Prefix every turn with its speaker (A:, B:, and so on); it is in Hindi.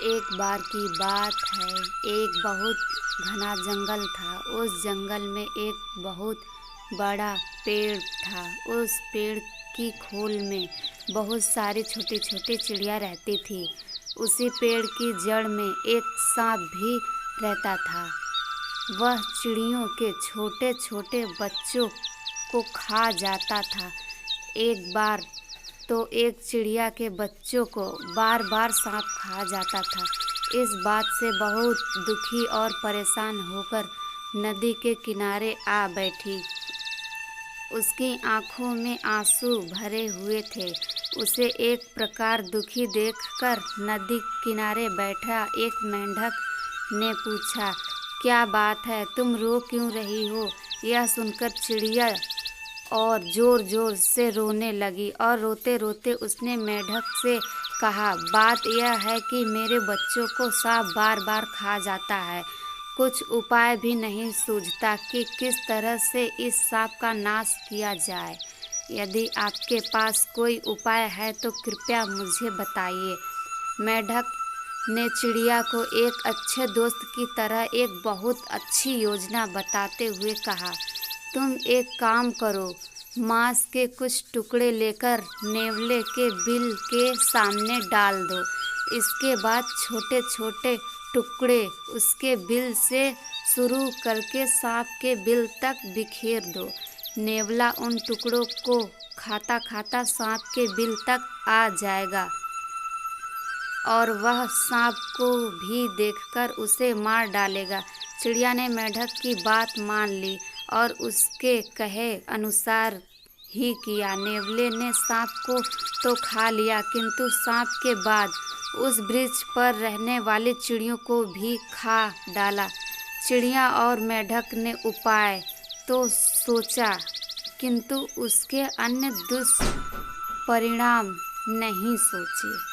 A: एक बार की बात है, एक बहुत घना जंगल था। उस जंगल में एक बहुत बड़ा पेड़ था। उस पेड़ की खोल में बहुत सारी छोटी छोटी चिड़िया रहती थी। उसी पेड़ की जड़ में एक सांप भी रहता था। वह चिड़ियों के छोटे छोटे बच्चों को खा जाता था। एक बार तो एक चिड़िया के बच्चों को बार बार सांप खा जाता था। इस बात से बहुत दुखी और परेशान होकर नदी के किनारे आ बैठी। उसकी आंखों में आंसू भरे हुए थे। उसे एक प्रकार दुखी देखकर नदी किनारे बैठा एक मेंढक ने पूछा, क्या बात है, तुम रो क्यों रही हो? यह सुनकर चिड़िया और जोर जोर से रोने लगी और रोते रोते उसने मेंढक से कहा, बात यह है कि मेरे बच्चों को सांप बार बार खा जाता है। कुछ उपाय भी नहीं सूझता कि किस तरह से इस सांप का नाश किया जाए। यदि आपके पास कोई उपाय है तो कृपया मुझे बताइए। मेंढक ने चिड़िया को एक अच्छे दोस्त की तरह एक बहुत अच्छी योजना बताते हुए कहा, तुम एक काम करो, मांस के कुछ टुकड़े लेकर नेवले के बिल के सामने डाल दो। इसके बाद छोटे छोटे टुकड़े उसके बिल से शुरू करके सांप के बिल तक बिखेर दो। नेवला उन टुकड़ों को खाता खाता सांप के बिल तक आ जाएगा और वह सांप को भी देखकर उसे मार डालेगा। चिड़िया ने मेंढक की बात मान ली और उसके कहे अनुसार ही किया। नेवले ने सांप को तो खा लिया, किंतु सांप के बाद उस वृक्ष पर रहने वाली चिड़ियों को भी खा डाला। चिड़िया और मेंढक ने उपाय तो सोचा, किंतु उसके अन्य दुष्परिणाम नहीं सोचे।